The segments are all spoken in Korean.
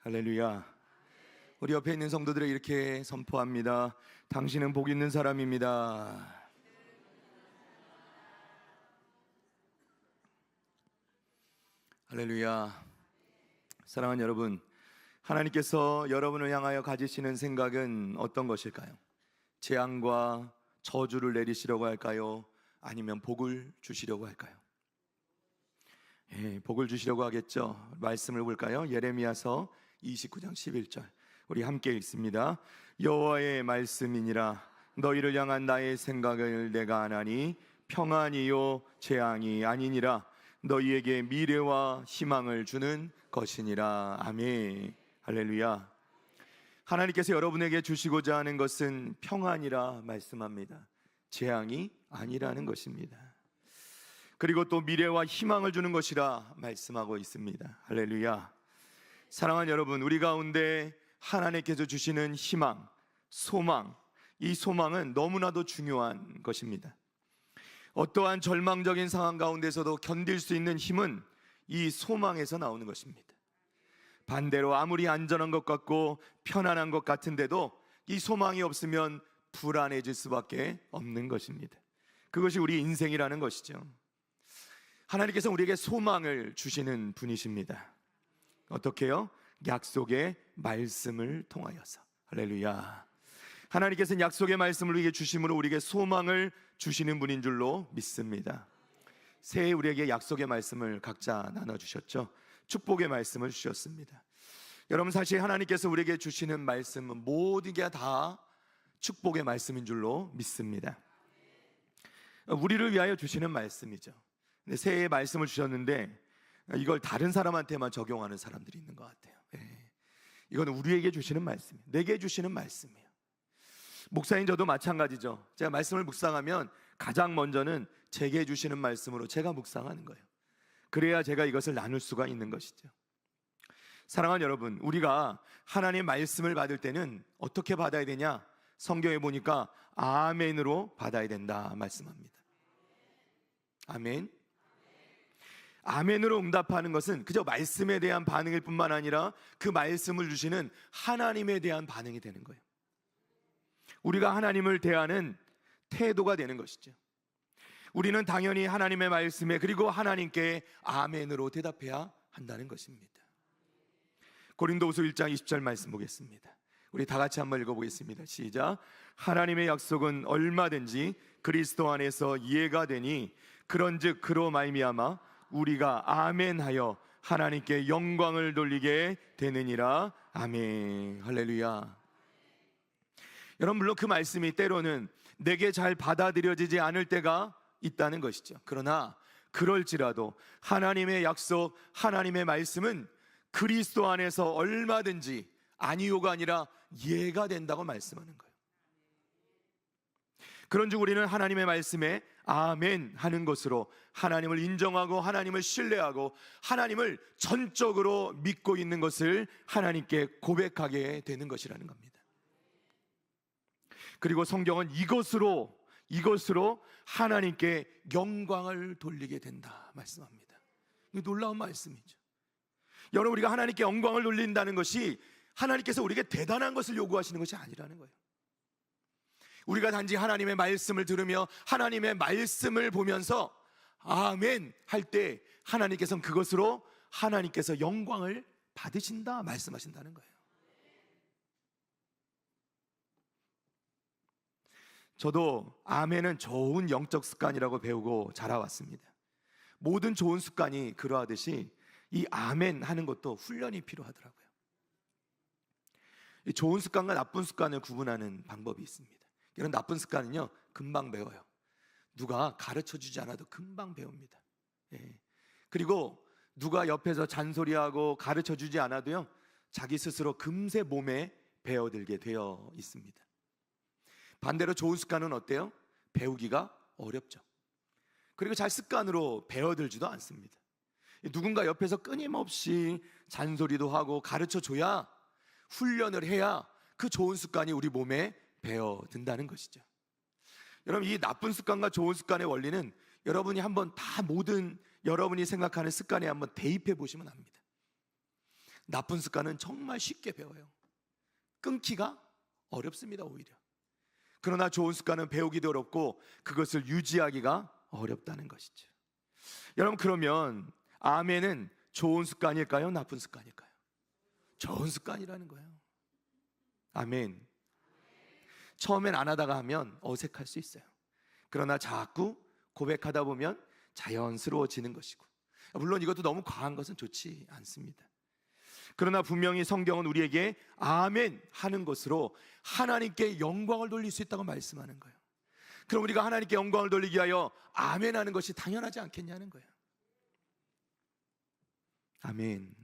할렐루야. 우리 옆에 있는 성도들을 이렇게 선포합니다. 당신은 복 있는 사람입니다. 할렐루야. 사랑하는 여러분, 하나님께서 여러분을 향하여 가지시는 생각은 어떤 것일까요? 재앙과 저주를 내리시려고 할까요? 아니면 복을 주시려고 할까요? 복을 주시려고 하겠죠. 말씀을 볼까요? 예레미야서 29장 11절 우리 함께 읽습니다. 여호와의 말씀이니라. 너희를 향한 나의 생각을 내가 아나니 평안이요 재앙이 아니니라. 너희에게 미래와 희망을 주는 것이니라. 아멘. 할렐루야. 하나님께서 여러분에게 주시고자 하는 것은 평안이라 말씀합니다. 재앙이 아니라는 것입니다. 그리고 또 미래와 희망을 주는 것이라 말씀하고 있습니다. 할렐루야. 사랑하는 여러분, 우리 가운데 하나님께서 주시는 희망, 소망, 이 소망은 너무나도 중요한 것입니다. 어떠한 절망적인 상황 가운데서도 견딜 수 있는 힘은 이 소망에서 나오는 것입니다. 반대로 아무리 안전한 것 같고 편안한 것 같은데도 이 소망이 없으면 불안해질 수밖에 없는 것입니다. 그것이 우리 인생이라는 것이죠. 하나님께서 우리에게 소망을 주시는 분이십니다. 어떻게요? 약속의 말씀을 통하여서. 할렐루야. 하나님께서는 약속의 말씀을 우리에게 주심으로 우리에게 소망을 주시는 분인 줄로 믿습니다. 새해 우리에게 약속의 말씀을 각자 나눠주셨죠. 축복의 말씀을 주셨습니다. 여러분, 사실 하나님께서 우리에게 주시는 말씀은 모든 게 다 축복의 말씀인 줄로 믿습니다. 우리를 위하여 주시는 말씀이죠. 근데 새해 말씀을 주셨는데 이걸 다른 사람한테만 적용하는 사람들이 있는 것 같아요. 이건 우리에게 주시는 말씀이에요. 내게 주시는 말씀이에요. 목사인 저도 마찬가지죠. 제가 말씀을 묵상하면 가장 먼저는 제게 주시는 말씀으로 제가 묵상하는 거예요. 그래야 제가 이것을 나눌 수가 있는 것이죠. 사랑하는 여러분, 우리가 하나님의 말씀을 받을 때는 어떻게 받아야 되냐? 성경에 보니까 아멘으로 받아야 된다 말씀합니다. 아멘. 아멘으로 응답하는 것은 그저 말씀에 대한 반응일 뿐만 아니라 그 말씀을 주시는 하나님에 대한 반응이 되는 거예요. 우리가 하나님을 대하는 태도가 되는 것이죠. 우리는 당연히 하나님의 말씀에 그리고 하나님께 아멘으로 대답해야 한다는 것입니다. 고린도후서 1장 20절 말씀 보겠습니다. 우리 다 같이 한번 읽어보겠습니다. 시작. 하나님의 약속은 얼마든지 그리스도 안에서 이해가 되니 그런즉 그로 말미암아 우리가 아멘하여 하나님께 영광을 돌리게 되느니라. 아멘. 할렐루야. 여러분, 물론 그 말씀이 때로는 내게 잘 받아들여지지 않을 때가 있다는 것이죠. 그러나 그럴지라도 하나님의 약속, 하나님의 말씀은 그리스도 안에서 얼마든지 아니요가 아니라 예가 된다고 말씀하는 거예요. 그런즉 우리는 하나님의 말씀에 아멘 하는 것으로 하나님을 인정하고 하나님을 신뢰하고 하나님을 전적으로 믿고 있는 것을 하나님께 고백하게 되는 것이라는 겁니다. 그리고 성경은 이것으로 하나님께 영광을 돌리게 된다 말씀합니다. 이 놀라운 말씀이죠. 여러분, 우리가 하나님께 영광을 돌린다는 것이 하나님께서 우리에게 대단한 것을 요구하시는 것이 아니라는 거예요. 우리가 단지 하나님의 말씀을 들으며 하나님의 말씀을 보면서 아멘 할 때 하나님께서는 그것으로 하나님께서 영광을 받으신다 말씀하신다는 거예요. 저도 아멘은 좋은 영적 습관이라고 배우고 자라왔습니다. 모든 좋은 습관이 그러하듯이 이 아멘 하는 것도 훈련이 필요하더라고요. 이 좋은 습관과 나쁜 습관을 구분하는 방법이 있습니다. 이런 나쁜 습관은요, 금방 배워요. 누가 가르쳐주지 않아도 금방 배웁니다. 그리고 누가 옆에서 잔소리하고 가르쳐주지 않아도요, 자기 스스로 금세 몸에 배어들게 되어 있습니다. 반대로 좋은 습관은 어때요? 배우기가 어렵죠. 그리고 잘 습관으로 배어들지도 않습니다. 누군가 옆에서 끊임없이 잔소리도 하고 가르쳐줘야, 훈련을 해야 그 좋은 습관이 우리 몸에 배어든다는 것이죠. 여러분, 이 나쁜 습관과 좋은 습관의 원리는 여러분이 한번 다 모든 여러분이 생각하는 습관에 한번 대입해 보시면 압니다. 나쁜 습관은 정말 쉽게 배워요. 끊기가 어렵습니다, 오히려. 그러나 좋은 습관은 배우기도 어렵고 그것을 유지하기가 어렵다는 것이죠. 여러분, 그러면 아멘은 좋은 습관일까요? 나쁜 습관일까요? 좋은 습관이라는 거예요. 아멘. 처음엔 안 하다가 하면 어색할 수 있어요. 그러나 자꾸 고백하다 보면 자연스러워지는 것이고, 물론 이것도 너무 과한 것은 좋지 않습니다. 그러나 분명히 성경은 우리에게 아멘 하는 것으로 하나님께 영광을 돌릴 수 있다고 말씀하는 거예요. 그럼 우리가 하나님께 영광을 돌리기 위하여 아멘 하는 것이 당연하지 않겠냐는 거예요. 아멘.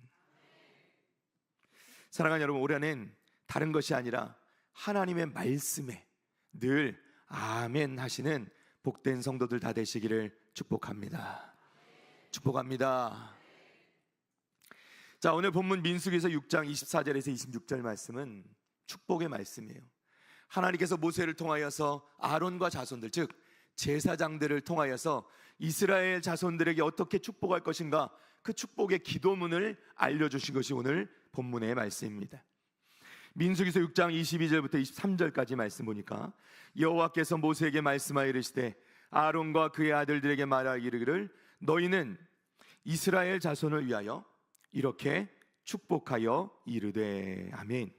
사랑하는 여러분, 올해는 다른 것이 아니라 하나님의 말씀에 늘 아멘 하시는 복된 성도들 다 되시기를 축복합니다. 축복합니다. 자, 오늘 본문 민수기서 6장 24절에서 26절 말씀은 축복의 말씀이에요. 하나님께서 모세를 통하여서 아론과 자손들, 즉 제사장들을 통하여서 이스라엘 자손들에게 어떻게 축복할 것인가, 그 축복의 기도문을 알려주신 것이 오늘 본문의 말씀입니다. 민수기서 6장 22절부터 23절까지 말씀 보니까 여호와께서 모세에게 말씀하여 이르시되 아론과 그의 아들들에게 말하여 이르기를 너희는 이스라엘 자손을 위하여 이렇게 축복하여 이르되. 아멘.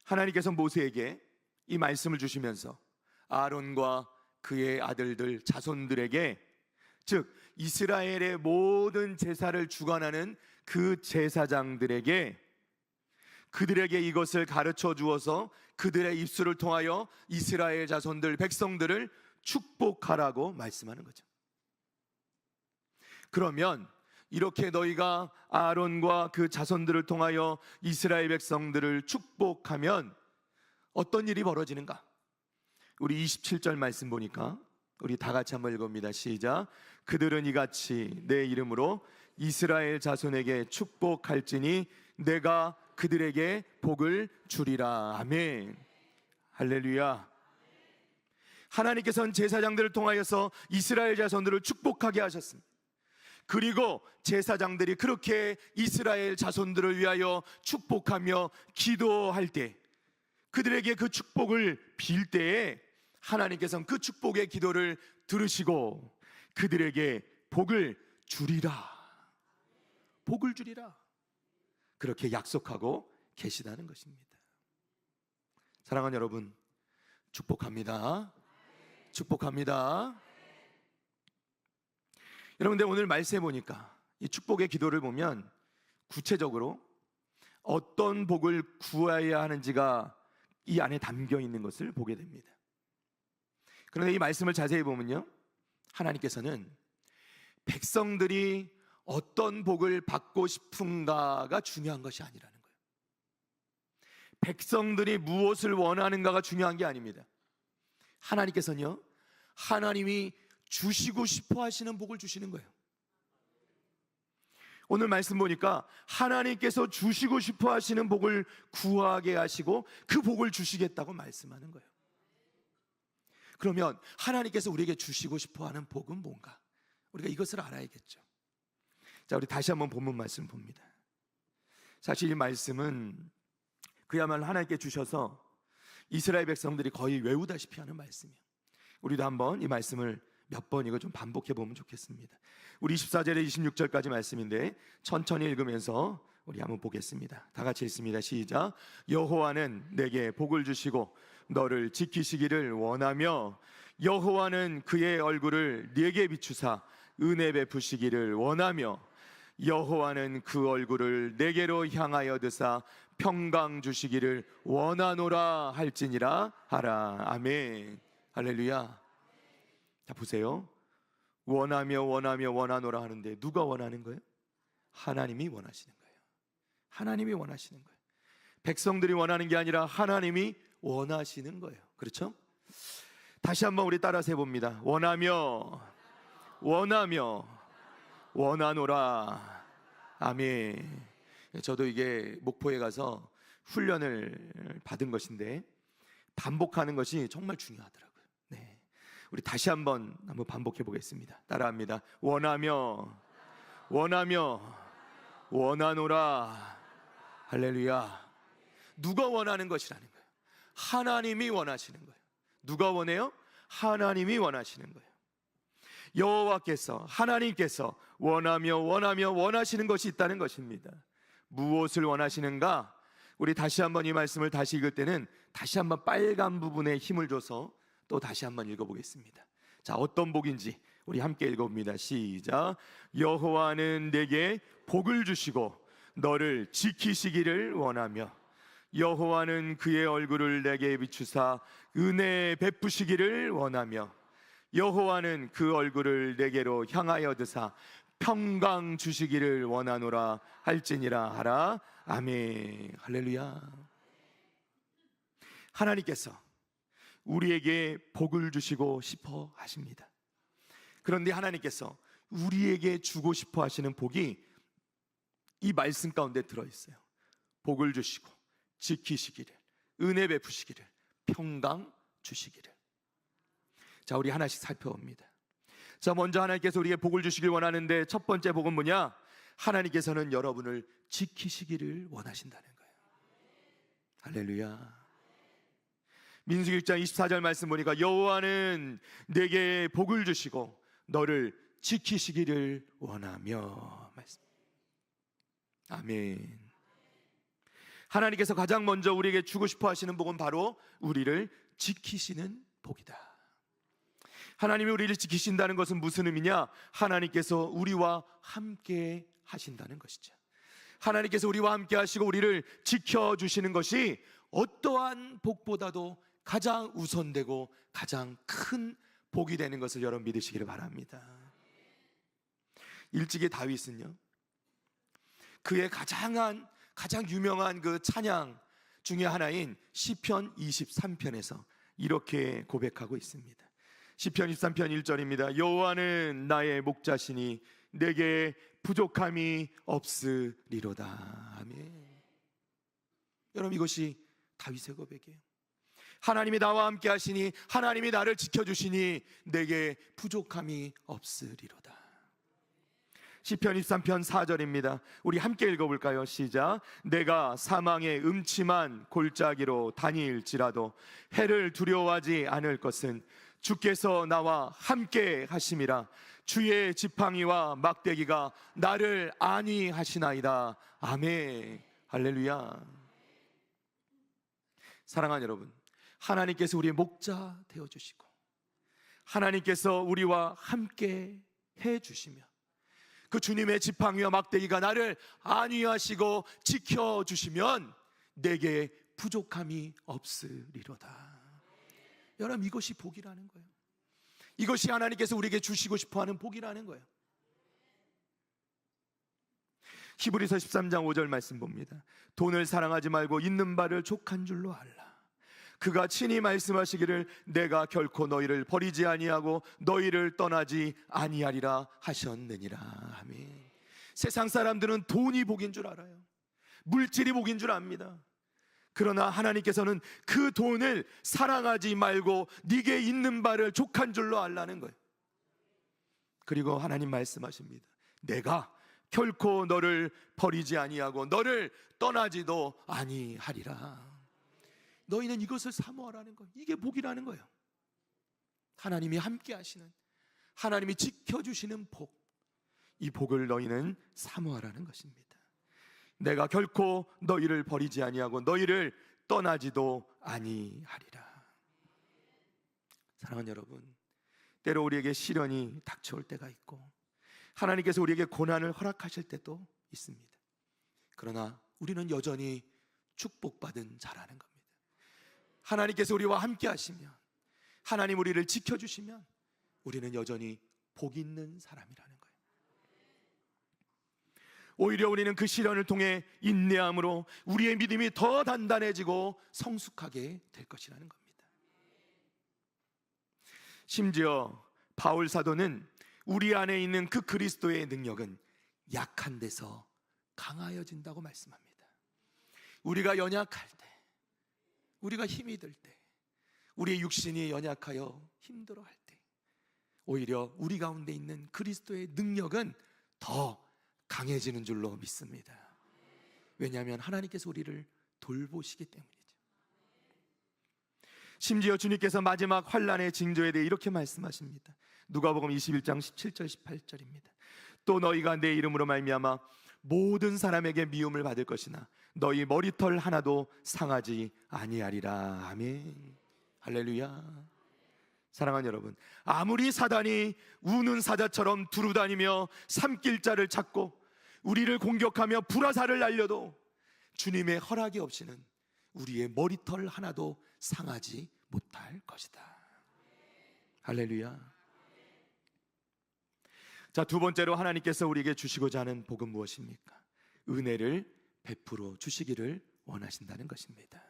하나님께서 모세에게 이 말씀을 주시면서 아론과 그의 아들들 자손들에게, 즉 이스라엘의 모든 제사를 주관하는 그 제사장들에게, 그들에게 이것을 가르쳐 주어서 그들의 입술을 통하여 이스라엘 자손들, 백성들을 축복하라고 말씀하는 거죠. 그러면 이렇게 너희가 아론과 그 자손들을 통하여 이스라엘 백성들을 축복하면 어떤 일이 벌어지는가? 우리 27절 말씀 보니까 우리 다 같이 한번 읽어봅니다. 시작. 그들은 이같이 내 이름으로 이스라엘 자손에게 축복할지니 내가 그들에게 복을 주리라. 아멘. 할렐루야. 하나님께서는 제사장들을 통하여서 이스라엘 자손들을 축복하게 하셨습니다. 그리고 제사장들이 그렇게 이스라엘 자손들을 위하여 축복하며 기도할 때, 그들에게 그 축복을 빌 때에 하나님께서는 그 축복의 기도를 들으시고 그들에게 복을 주리라, 복을 주리라, 그렇게 약속하고 계시다는 것입니다. 사랑하는 여러분, 축복합니다. 축복합니다. 여러분들, 오늘 말씀해 보니까 이 축복의 기도를 보면 구체적으로 어떤 복을 구해야 하는지가 이 안에 담겨 있는 것을 보게 됩니다. 그런데 이 말씀을 자세히 보면요, 하나님께서는 백성들이 어떤 복을 받고 싶은가가 중요한 것이 아니라는 거예요. 백성들이 무엇을 원하는가가 중요한 게 아닙니다. 하나님께서는요, 하나님이 주시고 싶어 하시는 복을 주시는 거예요. 오늘 말씀 보니까 하나님께서 주시고 싶어 하시는 복을 구하게 하시고 그 복을 주시겠다고 말씀하는 거예요. 그러면 하나님께서 우리에게 주시고 싶어 하는 복은 뭔가? 우리가 이것을 알아야겠죠. 자, 우리 다시 한번 본문 말씀 봅니다. 사실 이 말씀은 그야말로 하나님께 주셔서 이스라엘 백성들이 거의 외우다시피 하는 말씀이에요. 우리도 한번 이 말씀을 몇 번 이거 좀 반복해 보면 좋겠습니다. 우리 24절에 26절까지 말씀인데 천천히 읽으면서 우리 한번 보겠습니다. 다 같이 읽습니다. 시작. 여호와는 내게 복을 주시고 너를 지키시기를 원하며 여호와는 그의 얼굴을 네게 비추사 은혜 베푸시기를 원하며 여호와는 그 얼굴을 내게로 향하여 드사 평강 주시기를 원하노라 할지니라 하라. 아멘. 할렐루야. 자, 보세요. 원하며 원하며 원하노라 하는데 누가 원하는 거예요? 하나님이 원하시는 거예요. 하나님이 원하시는 거예요. 백성들이 원하는 게 아니라 하나님이 원하시는 거예요. 그렇죠? 다시 한번 우리 따라서 해봅니다. 원하며 원하며 원하노라. 아멘. 저도 이게 목포에 가서 훈련을 받은 것인데 반복하는 것이 정말 중요하더라고요. 네, 우리 다시 한번 반복해 보겠습니다. 따라합니다. 원하며 원하며 원하노라. 할렐루야. 누가 원하는 것이라는 거예요? 하나님이 원하시는 거예요. 누가 원해요? 하나님이 원하시는 거예요. 여호와께서, 하나님께서 원하시는 것이 있다는 것입니다. 무엇을 원하시는가? 우리 다시 한번 이 말씀을 다시 읽을 때는 다시 한번 빨간 부분에 힘을 줘서 또 다시 한번 읽어보겠습니다. 자, 어떤 복인지 우리 함께 읽어봅니다. 시작. 여호와는 내게 복을 주시고 너를 지키시기를 원하며 여호와는 그의 얼굴을 내게 비추사 은혜 베푸시기를 원하며 여호와는 그 얼굴을 내게로 향하여 드사 평강 주시기를 원하노라 할지니라 하라. 아멘. 할렐루야. 하나님께서 우리에게 복을 주시고 싶어 하십니다. 그런데 하나님께서 우리에게 주고 싶어 하시는 복이 이 말씀 가운데 들어있어요. 복을 주시고 지키시기를, 은혜 베푸시기를, 평강 주시기를. 자, 우리 하나씩 살펴봅니다. 자, 먼저 하나님께서 우리에게 복을 주시길 원하는데 첫 번째 복은 뭐냐? 하나님께서는 여러분을 지키시기를 원하신다는 거예요. 할렐루야. 민수기 1장 24절 말씀 보니까 여호와는 내게 복을 주시고 너를 지키시기를 원하며 말씀. 아멘. 하나님께서 가장 먼저 우리에게 주고 싶어 하시는 복은 바로 우리를 지키시는 복이다. 하나님이 우리를 지키신다는 것은 무슨 의미냐? 하나님께서 우리와 함께 하신다는 것이죠. 하나님께서 우리와 함께 하시고 우리를 지켜주시는 것이 어떠한 복보다도 가장 우선되고 가장 큰 복이 되는 것을 여러분 믿으시기를 바랍니다. 일찍이 다윗은요, 그의 가장 유명한 그 찬양 중에 하나인 시편 23편에서 이렇게 고백하고 있습니다. 시편 23편 1절입니다. 여호와는 나의 목자시니 내게 부족함이 없으리로다. 아멘. 여러분, 이것이 다윗의 고백이에요. 하나님이 나와 함께 하시니, 하나님이 나를 지켜주시니 내게 부족함이 없으리로다. 시편 23편 4절입니다. 우리 함께 읽어볼까요? 시작. 내가 사망의 음침한 골짜기로 다닐지라도 해를 두려워하지 않을 것은 주께서 나와 함께 하심이라. 주의 지팡이와 막대기가 나를 안위하시나이다. 아멘. 할렐루야. 사랑하는 여러분, 하나님께서 우리의 목자 되어주시고 하나님께서 우리와 함께 해주시며 그 주님의 지팡이와 막대기가 나를 안위하시고 지켜주시면 내게 부족함이 없으리로다. 여러분, 이것이 복이라는 거예요. 이것이 하나님께서 우리에게 주시고 싶어하는 복이라는 거예요. 히브리서 13장 5절 말씀 봅니다. 돈을 사랑하지 말고 있는 바를 족한 줄로 알라. 그가 친히 말씀하시기를 내가 결코 너희를 버리지 아니하고 너희를 떠나지 아니하리라 하셨느니라. 아멘. 세상 사람들은 돈이 복인 줄 알아요. 물질이 복인 줄 압니다. 그러나 하나님께서는 그 돈을 사랑하지 말고 네게 있는 바를 족한 줄로 알라는 거예요. 그리고 하나님 말씀하십니다. 내가 결코 너를 버리지 아니하고 너를 떠나지도 아니하리라. 너희는 이것을 사모하라는 거예요. 이게 복이라는 거예요. 하나님이 함께 하시는, 하나님이 지켜주시는 복, 이 복을 너희는 사모하라는 것입니다. 내가 결코 너희를 버리지 아니하고 너희를 떠나지도 아니하리라. 사랑하는 여러분, 때로 우리에게 시련이 닥쳐올 때가 있고 하나님께서 우리에게 고난을 허락하실 때도 있습니다. 그러나 우리는 여전히 축복받은 자라는 겁니다. 하나님께서 우리와 함께 하시면, 하나님 우리를 지켜주시면 우리는 여전히 복 있는 사람이라는 거예요. 오히려 우리는 그 시련을 통해 인내함으로 우리의 믿음이 더 단단해지고 성숙하게 될 것이라는 겁니다. 심지어 바울 사도는 우리 안에 있는 그 그리스도의 능력은 약한 데서 강하여진다고 말씀합니다. 우리가 연약할 때, 우리가 힘이 들 때, 우리의 육신이 연약하여 힘들어할 때 오히려 우리 가운데 있는 그리스도의 능력은 더 강해지는 줄로 믿습니다. 왜냐하면 하나님께서 우리를 돌보시기 때문이죠. 심지어 주님께서 마지막 환난의 징조에 대해 이렇게 말씀하십니다. 누가복음 21장 17절 18절입니다. 또 너희가 내 이름으로 말미암아 모든 사람에게 미움을 받을 것이나 너희 머리털 하나도 상하지 아니하리라. 아멘. 할렐루야. 사랑하는 여러분, 아무리 사단이 우는 사자처럼 두루다니며 삼킬자를 찾고 우리를 공격하며 불화살을 날려도 주님의 허락이 없이는 우리의 머리털 하나도 상하지 못할 것이다. 할렐루야. 자, 두 번째로 하나님께서 우리에게 주시고자 하는 복은 무엇입니까? 은혜를 베풀어 주시기를 원하신다는 것입니다.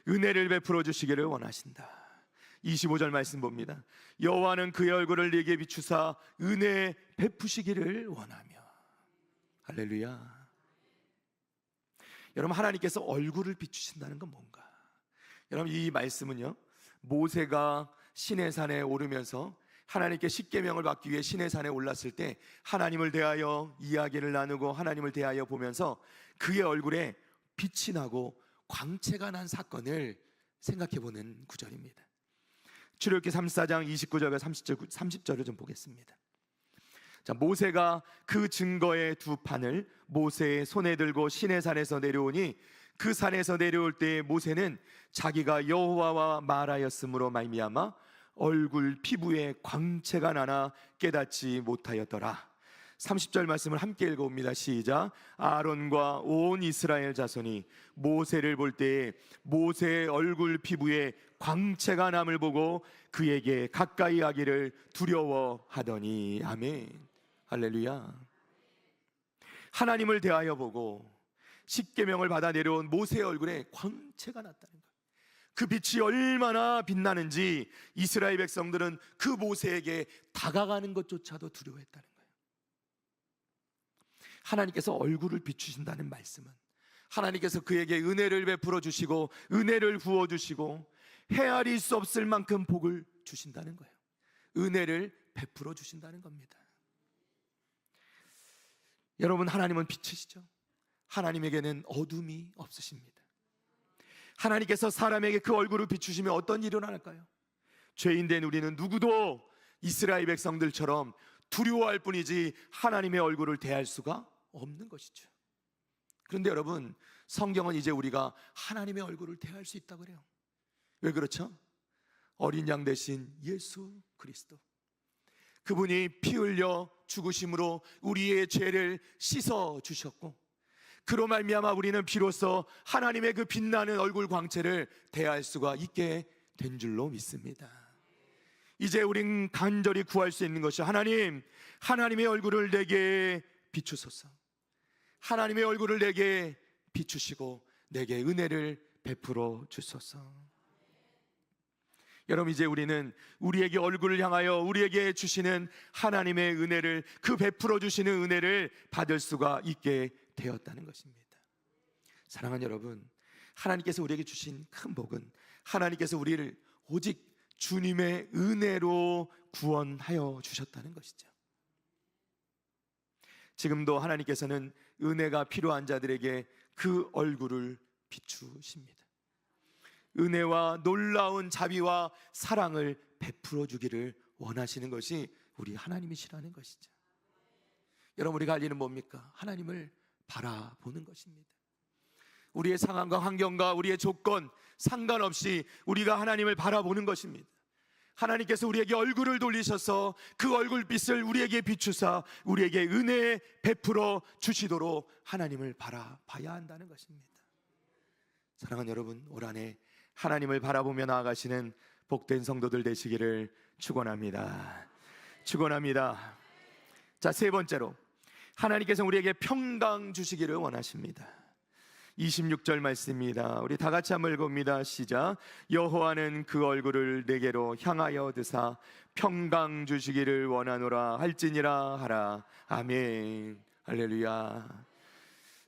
은혜를 베풀어 주시기를 원하신다. 25절 말씀 봅니다. 여호와는 그의 얼굴을 네게 비추사 은혜 베푸시기를 원하며. 할렐루야. 여러분, 하나님께서 얼굴을 비추신다는 건 뭔가? 여러분, 이 말씀은요, 모세가 시내산에 오르면서 하나님께 십계명을 받기 위해 시내산에 올랐을 때 하나님을 대하여 이야기를 나누고 하나님을 대하여 보면서 그의 얼굴에 빛이 나고 광채가 난 사건을 생각해보는 구절입니다. 출애굽기 34장 29절과 30절을 좀 보겠습니다. 자, 모세가 그 증거의 두 판을 모세의 손에 들고 시내산에서 내려오니 그 산에서 내려올 때 모세는 자기가 여호와와 말하였으므로 말미암아 얼굴 피부에 광채가 나나 깨닫지 못하였더라. 30절 말씀을 함께 읽어봅니다. 시작. 아론과 온 이스라엘 자손이 모세를 볼 때에 모세의 얼굴 피부에 광채가 남을 보고 그에게 가까이 하기를 두려워하더니. 아멘. 할렐루야. 하나님을 대하여 보고 십계명을 받아 내려온 모세의 얼굴에 광채가 났다는 거예요. 그 빛이 얼마나 빛나는지 이스라엘 백성들은 그 모세에게 다가가는 것조차도 두려워했다는 거예요. 하나님께서 얼굴을 비추신다는 말씀은 하나님께서 그에게 은혜를 베풀어 주시고 은혜를 부어 주시고 헤아릴 수 없을 만큼 복을 주신다는 거예요. 은혜를 베풀어 주신다는 겁니다. 여러분, 하나님은 빛이시죠. 하나님에게는 어둠이 없으십니다. 하나님께서 사람에게 그 얼굴을 비추시면 어떤 일이 일어날까요? 죄인된 우리는 누구도 이스라엘 백성들처럼 두려워할 뿐이지 하나님의 얼굴을 대할 수가 없는 것이죠. 그런데 여러분, 성경은 이제 우리가 하나님의 얼굴을 대할 수 있다고 그래요. 왜 그렇죠? 어린 양 대신 예수 그리스도, 그분이 피 흘려 죽으심으로 우리의 죄를 씻어 주셨고 그로 말미암아 우리는 비로소 하나님의 그 빛나는 얼굴 광채를 대할 수가 있게 된 줄로 믿습니다. 이제 우린 간절히 구할 수 있는 것이 하나님, 하나님의 얼굴을 내게 비추소서. 하나님의 얼굴을 내게 비추시고 내게 은혜를 베풀어 주소서. 여러분, 이제 우리는 우리에게 얼굴을 향하여 우리에게 주시는 하나님의 은혜를, 그 베풀어 주시는 은혜를 받을 수가 있게 되었다는 것입니다. 사랑하는 여러분, 하나님께서 우리에게 주신 큰 복은 하나님께서 우리를 오직 주님의 은혜로 구원하여 주셨다는 것이죠. 지금도 하나님께서는 은혜가 필요한 자들에게 그 얼굴을 비추십니다. 은혜와 놀라운 자비와 사랑을 베풀어 주기를 원하시는 것이 우리 하나님이시라는 것이죠. 여러분, 우리가 할 일은 뭡니까? 하나님을 바라보는 것입니다. 우리의 상황과 환경과 우리의 조건 상관없이 우리가 하나님을 바라보는 것입니다. 하나님께서 우리에게 얼굴을 돌리셔서 그 얼굴빛을 우리에게 비추사 우리에게 은혜 베풀어 주시도록 하나님을 바라봐야 한다는 것입니다. 사랑하는 여러분, 올 한해 하나님을 바라보며 나아가시는 복된 성도들 되시기를 축원합니다. 축원합니다. 자, 세 번째로 하나님께서 우리에게 평강 주시기를 원하십니다. 26절 말씀입니다. 우리 다 같이 한번 읽어봅니다. 시작. 여호와는 그 얼굴을 내게로 향하여 드사 평강 주시기를 원하노라 할지니라 하라. 아멘. 할렐루야.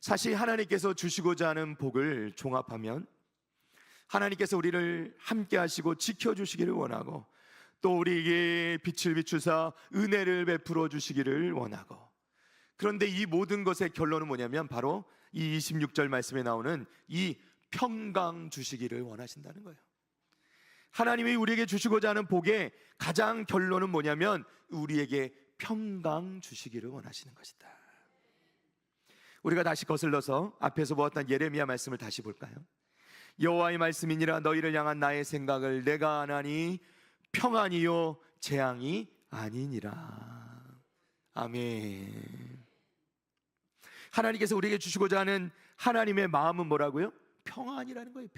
사실 하나님께서 주시고자 하는 복을 종합하면 하나님께서 우리를 함께 하시고 지켜주시기를 원하고 또 우리에게 빛을 비추사 은혜를 베풀어 주시기를 원하고, 그런데 이 모든 것의 결론은 뭐냐면 바로 이 26절 말씀에 나오는 이 평강 주시기를 원하신다는 거예요. 하나님이 우리에게 주시고자 하는 복의 가장 결론은 뭐냐면 우리에게 평강 주시기를 원하시는 것이다. 우리가 다시 거슬러서 앞에서 보았던 예레미야 말씀을 다시 볼까요? 여호와의 말씀이니라 너희를 향한 나의 생각을 내가 아나니 평안이요 재앙이 아니니라. 아멘. 하나님께서 우리에게 주시고자 하는 하나님의 마음은 뭐라고요? 평안이라는 거예요.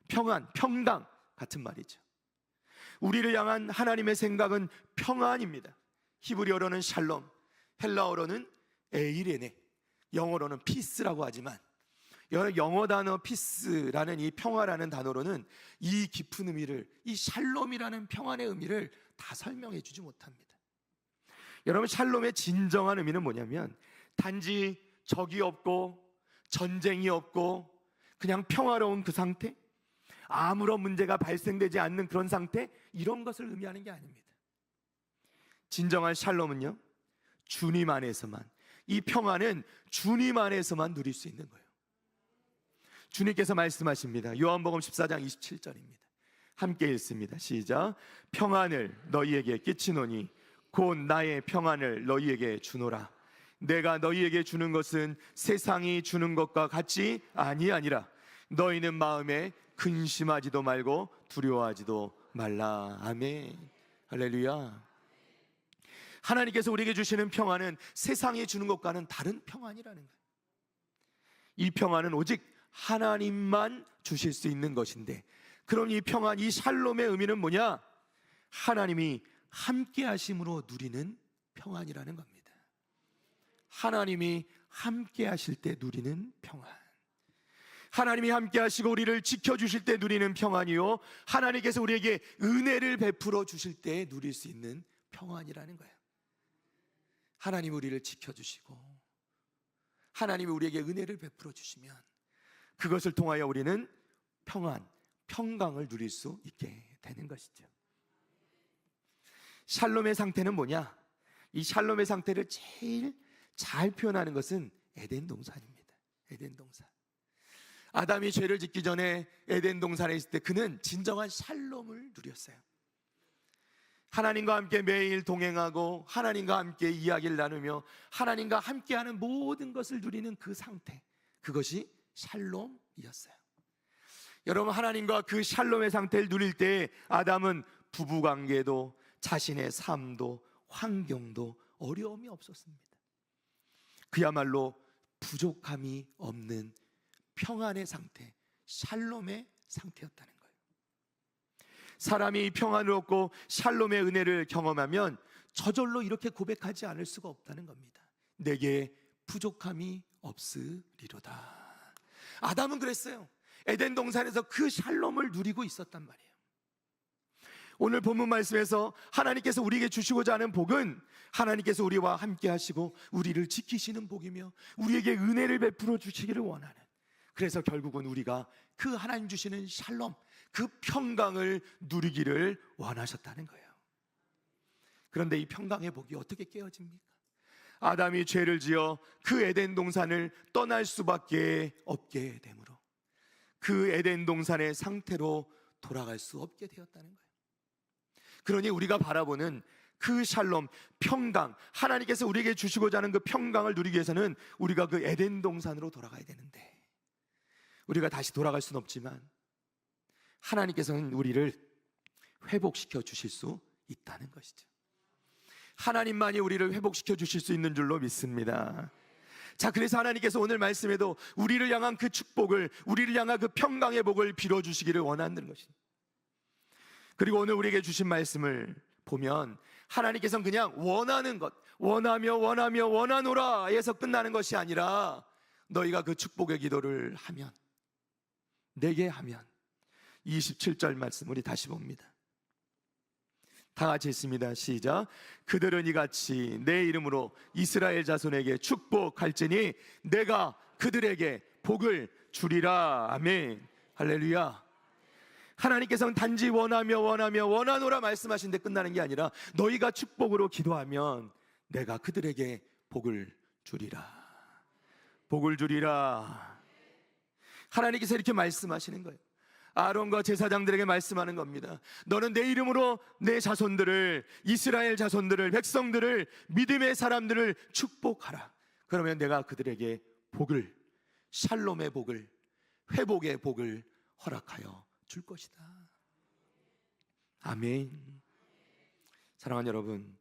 평안, 평강 같은 말이죠. 우리를 향한 하나님의 생각은 평안입니다. 히브리어로는 샬롬, 헬라어로는 에이레네, 영어로는 피스라고 하지만 영어 단어 피스라는 이 평화라는 단어로는 이 깊은 의미를, 이 샬롬이라는 평안의 의미를 다 설명해 주지 못합니다. 여러분, 샬롬의 진정한 의미는 뭐냐면 단지 적이 없고 전쟁이 없고 그냥 평화로운 그 상태, 아무런 문제가 발생되지 않는 그런 상태, 이런 것을 의미하는 게 아닙니다. 진정한 샬롬은요, 주님 안에서만, 이 평안은 주님 안에서만 누릴 수 있는 거예요. 주님께서 말씀하십니다. 요한복음 14장 27절입니다. 함께 읽습니다. 시작. 평안을 너희에게 끼치노니 곧 나의 평안을 너희에게 주노라. 내가 너희에게 주는 것은 세상이 주는 것과 같이 아니하니라. 너희는 마음에 근심하지도 말고 두려워하지도 말라. 아멘. 할렐루야. 하나님께서 우리에게 주시는 평안은 세상이 주는 것과는 다른 평안이라는 거예요. 이 평안은 오직 하나님만 주실 수 있는 것인데, 그럼 이 평안, 이 샬롬의 의미는 뭐냐? 하나님이 함께 하심으로 누리는 평안이라는 겁니다. 하나님이 함께 하실 때 누리는 평안, 하나님이 함께 하시고 우리를 지켜주실 때 누리는 평안이요, 하나님께서 우리에게 은혜를 베풀어 주실 때 누릴 수 있는 평안이라는 거예요. 하나님이 우리를 지켜주시고 하나님이 우리에게 은혜를 베풀어 주시면 그것을 통하여 우리는 평안, 평강을 누릴 수 있게 되는 것이죠. 샬롬의 상태는 뭐냐? 이 샬롬의 상태를 제일 잘 표현하는 것은 에덴 동산입니다. 에덴 동산. 아담이 죄를 짓기 전에 에덴 동산에 있을 때 그는 진정한 샬롬을 누렸어요. 하나님과 함께 매일 동행하고 하나님과 함께 이야기를 나누며 하나님과 함께하는 모든 것을 누리는 그 상태, 그것이 샬롬이었어요. 여러분, 하나님과 그 샬롬의 상태를 누릴 때 아담은 부부관계도 자신의 삶도 환경도 어려움이 없었습니다. 그야말로 부족함이 없는 평안의 상태, 샬롬의 상태였다는 거예요. 사람이 평안을 얻고 샬롬의 은혜를 경험하면 저절로 이렇게 고백하지 않을 수가 없다는 겁니다. 내게 부족함이 없으리로다. 아담은 그랬어요. 에덴 동산에서 그 샬롬을 누리고 있었단 말이에요. 오늘 본문 말씀에서 하나님께서 우리에게 주시고자 하는 복은 하나님께서 우리와 함께 하시고 우리를 지키시는 복이며 우리에게 은혜를 베풀어 주시기를 원하는, 그래서 결국은 우리가 그 하나님 주시는 샬롬, 그 평강을 누리기를 원하셨다는 거예요. 그런데 이 평강의 복이 어떻게 깨어집니까? 아담이 죄를 지어 그 에덴 동산을 떠날 수밖에 없게 되므로 그 에덴 동산의 상태로 돌아갈 수 없게 되었다는 거예요. 그러니 우리가 바라보는 그 샬롬, 평강, 하나님께서 우리에게 주시고자 하는 그 평강을 누리기 위해서는 우리가 그 에덴 동산으로 돌아가야 되는데, 우리가 다시 돌아갈 수는 없지만 하나님께서는 우리를 회복시켜 주실 수 있다는 것이죠. 하나님만이 우리를 회복시켜 주실 수 있는 줄로 믿습니다. 자, 그래서 하나님께서 오늘 말씀에도 우리를 향한 그 축복을, 우리를 향한 그 평강의 복을 빌어주시기를 원하는 것입니다. 그리고 오늘 우리에게 주신 말씀을 보면 하나님께서는 그냥 원하는 것, 원하며 원하노라 해서 끝나는 것이 아니라 너희가 그 축복의 기도를 하면, 내게 하면, 27절 말씀 우리 다시 봅니다. 다 같이 읽습니다. 시작. 그들은 이같이 내 이름으로 이스라엘 자손에게 축복할지니 내가 그들에게 복을 주리라. 아멘. 할렐루야. 하나님께서는 단지 원하노라 말씀하신데 끝나는 게 아니라 너희가 축복으로 기도하면 내가 그들에게 복을 주리라. 복을 주리라. 하나님께서 이렇게 말씀하시는 거예요. 아론과 제사장들에게 말씀하는 겁니다. 너는 내 이름으로 내 자손들을, 이스라엘 자손들을, 백성들을, 믿음의 사람들을 축복하라. 그러면 내가 그들에게 복을, 샬롬의 복을, 회복의 복을 허락하여 줄 것이다. 아멘. 사랑하는 여러분,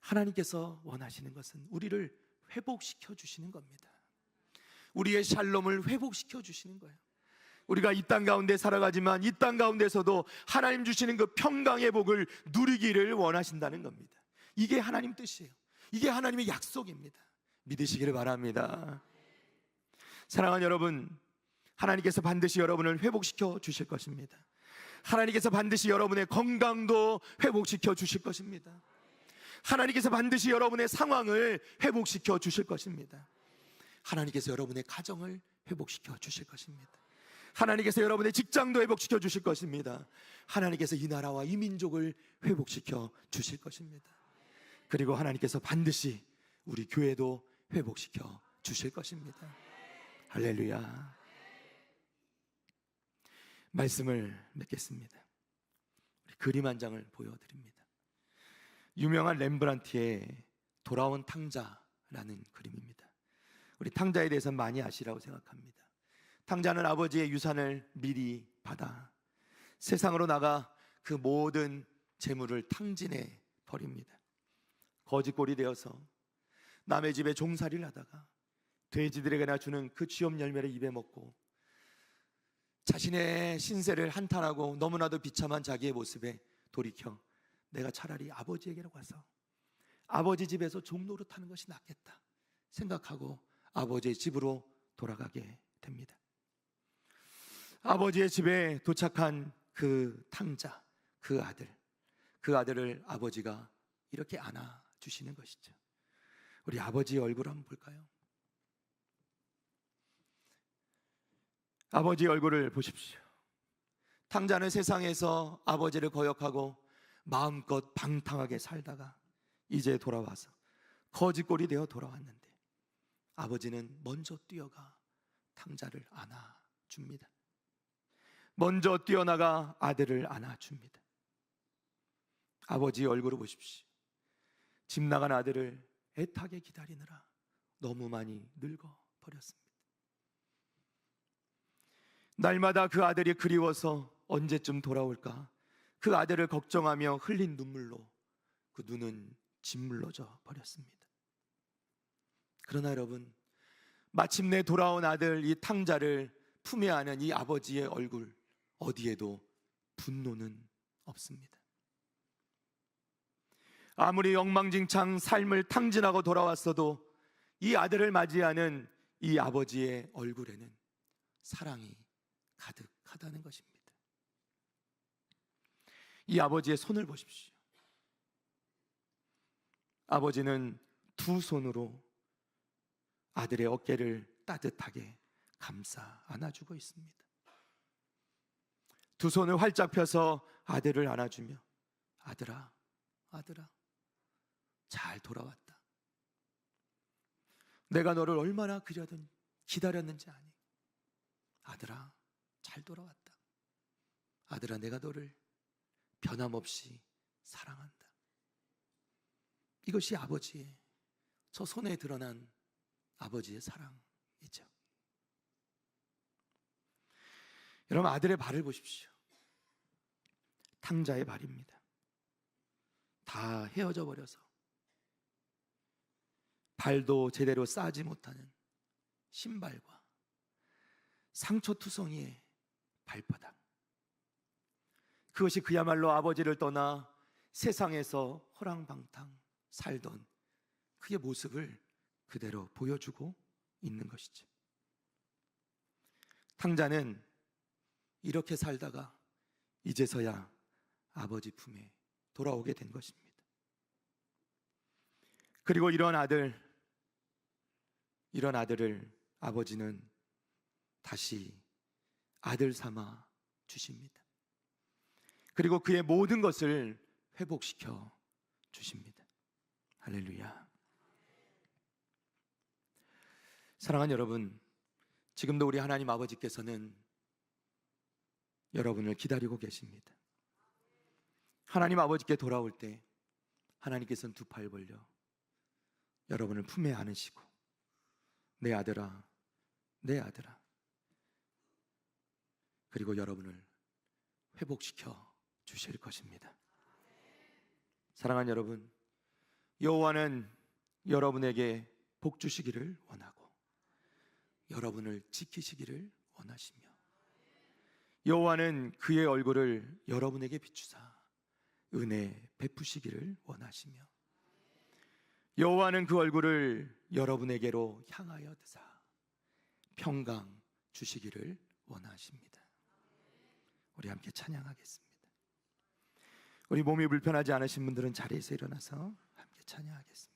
하나님께서 원하시는 것은 우리를 회복시켜 주시는 겁니다. 우리의 샬롬을 회복시켜 주시는 거예요. 우리가 이 땅 가운데 살아가지만 이 땅 가운데서도 하나님 주시는 그 평강의 복을 누리기를 원하신다는 겁니다. 이게 하나님 뜻이에요. 이게 하나님의 약속입니다. 믿으시기를 바랍니다. 사랑하는 여러분, 하나님께서 반드시 여러분을 회복시켜 주실 것입니다. 하나님께서 반드시 여러분의 건강도 회복시켜 주실 것입니다. 하나님께서 반드시 여러분의 상황을 회복시켜 주실 것입니다. 하나님께서 여러분의 가정을 회복시켜 주실 것입니다. 하나님께서 여러분의 직장도 회복시켜 주실 것입니다. 하나님께서 이 나라와 이 민족을 회복시켜 주실 것입니다. 그리고 하나님께서 반드시 우리 교회도 회복시켜 주실 것입니다. 할렐루야. 말씀을 맺겠습니다. 그림 한 장을 보여드립니다. 유명한 렘브란트의 돌아온 탕자라는 그림입니다. 우리 탕자에 대해서 많이 아시라고 생각합니다. 탕자는 아버지의 유산을 미리 받아 세상으로 나가 그 모든 재물을 탕진해 버립니다. 거지꼴이 되어서 남의 집에 종살이를 하다가 돼지들에게나 주는 그 쥐염 열매를 입에 먹고 자신의 신세를 한탄하고 너무나도 비참한 자기의 모습에 돌이켜 내가 차라리 아버지에게로 가서 아버지 집에서 종노릇하는 것이 낫겠다 생각하고 아버지의 집으로 돌아가게 됩니다. 아버지의 집에 도착한 그 탕자, 그 아들을 아버지가 이렇게 안아주시는 것이죠. 우리 아버지의 얼굴 한번 볼까요? 아버지의 얼굴을 보십시오. 탕자는 세상에서 아버지를 거역하고 마음껏 방탕하게 살다가 이제 돌아와서 거지꼴이 되어 돌아왔는데 아버지는 먼저 뛰어가 탕자를 안아줍니다. 먼저 뛰어나가 아들을 안아줍니다. 아버지의 얼굴을 보십시오. 집 나간 아들을 애타게 기다리느라 너무 많이 늙어버렸습니다. 날마다 그 아들이 그리워서 언제쯤 돌아올까 그 아들을 걱정하며 흘린 눈물로 그 눈은 짓물러져 버렸습니다. 그러나 여러분, 마침내 돌아온 아들 이 탕자를 품에 안은 이 아버지의 얼굴 어디에도 분노는 없습니다. 아무리 엉망진창 삶을 탕진하고 돌아왔어도 이 아들을 맞이하는 이 아버지의 얼굴에는 사랑이 가득하다는 것입니다. 이 아버지의 손을 보십시오. 아버지는 두 손으로 아들의 어깨를 따뜻하게 감싸 안아주고 있습니다. 두 손을 활짝 펴서 아들을 안아주며 아들아 잘 돌아왔다. 내가 너를 얼마나 기다렸는지 아니? 아들아 잘 돌아왔다. 아들아 내가 너를 변함없이 사랑한다. 이것이 아버지의 저 손에 드러난 아버지의 사랑이죠. 여러분 아들의 발을 보십시오. 탕자의 발입니다. 다 헤어져 버려서 발도 제대로 싸지 못하는 신발과 상처투성이의 발바닥. 그것이 그야말로 아버지를 떠나 세상에서 허랑방탕 살던 그의 모습을 그대로 보여주고 있는 것이죠. 탕자는 이렇게 살다가 이제서야 아버지 품에 돌아오게 된 것입니다. 그리고 이런 아들을 아버지는 다시 아들 삼아 주십니다. 그리고 그의 모든 것을 회복시켜 주십니다. 할렐루야. 사랑하는 여러분, 지금도 우리 하나님 아버지께서는 여러분을 기다리고 계십니다. 하나님 아버지께 돌아올 때 하나님께서는 두 팔 벌려 여러분을 품에 안으시고 내 아들아, 내 아들아, 그리고 여러분을 회복시켜 주실 것입니다. 사랑하는 여러분, 여호와는 여러분에게 복 주시기를 원하고 여러분을 지키시기를 원하시며 여호와는 그의 얼굴을 여러분에게 비추사 은혜 베푸시기를 원하시며 여호와는 그 얼굴을 여러분에게로 향하여 드사 평강 주시기를 원하십니다. 우리 함께 찬양하겠습니다. 우리 몸이 불편하지 않으신 분들은 자리에서 일어나서 함께 찬양하겠습니다.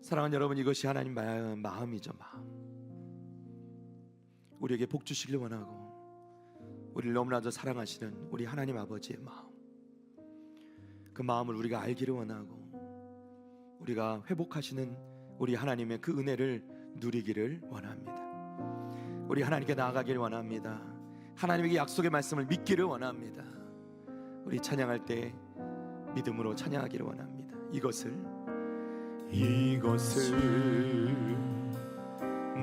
사랑하는 여러분, 이것이 하나님 마음이죠. 마음. 우리에게 복 주시길 원하고 우리를 너무나도 사랑하시는 우리 하나님 아버지의 마음, 그 마음을 우리가 알기를 원하고 우리가 회복하시는 우리 하나님의 그 은혜를 누리기를 원합니다. 우리 하나님께 나아가기를 원합니다. 하나님에게 약속의 말씀을 믿기를 원합니다. 우리 찬양할 때 믿음으로 찬양하기를 원합니다. 이것을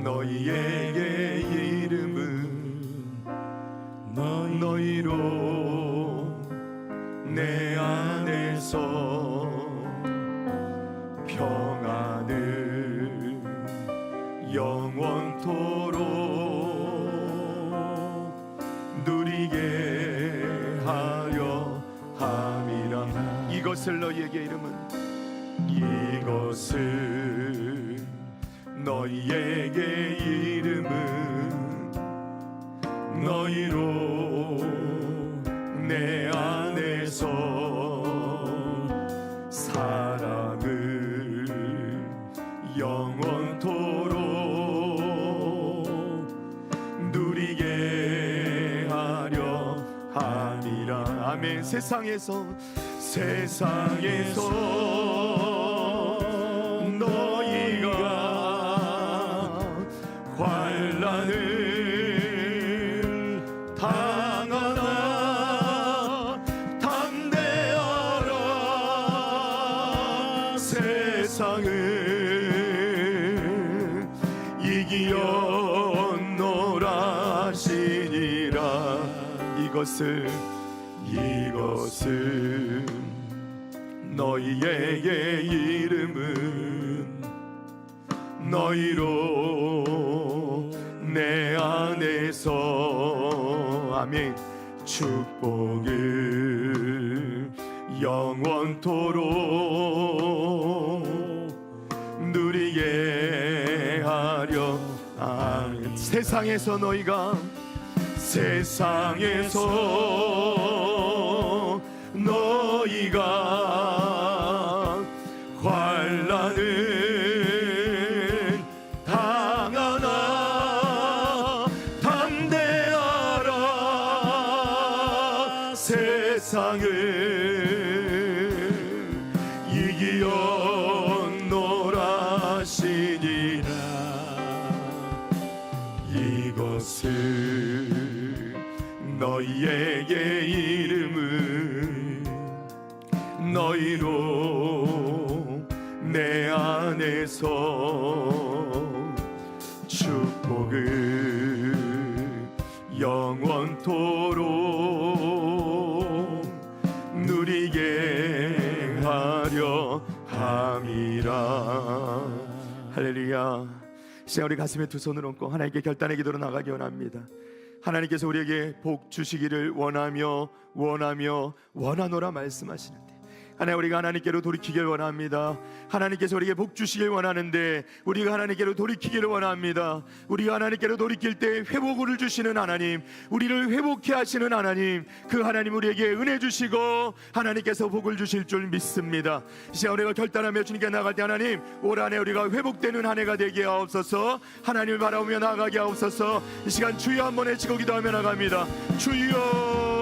너희에게 이름은 너희로 내 안에서 평안을 영원토록 누리게 하려 함이라. 이것을 너희에게 이름은 이것을 너희에게 이름은 너희로 내 안에서 사랑을 영원토록 누리게 하려 함이라. 아멘. 세상에서 환난을 당하나 담대하라. 세상을 이기었노라 하시니라. 이것을 너희에게 이름은 너희로 내 안에서 아멘 축복을 영원토록 누리게 하려. 아멘. 세상에서 너희가 환난을 당하나 담대하라. 세상을 이기었노라 하시니라. 이것을 너희에게 이름은 너희로 내 안에서 축복을 영원토록 누리게 하려 함이라. 할렐루야. 이제 우리 가슴에 두 손을 얹고 하나님께 결단의 기도로 나가기 원합니다. 하나님께서 우리에게 복 주시기를 원하노라 말씀하시는데 하나님, 우리가 하나님께로 돌이키길 원합니다. 하나님께서 우리에게 복 주시길 원하는데 우리가 하나님께로 돌이키기를 원합니다. 우리가 하나님께로 돌이킬 때 회복을 주시는 하나님, 우리를 회복케 하시는 하나님, 그 하나님 우리에게 은혜 주시고 하나님께서 복을 주실 줄 믿습니다. 이 시간 우리가 결단하며 주님께 나갈 때 하나님, 올 한해 우리가 회복되는 한 해가 되게 하옵소서. 하나님을 바라보며 나아가게 하옵소서. 이 시간 주여 한번 외치고 기도하며 나갑니다. 주여,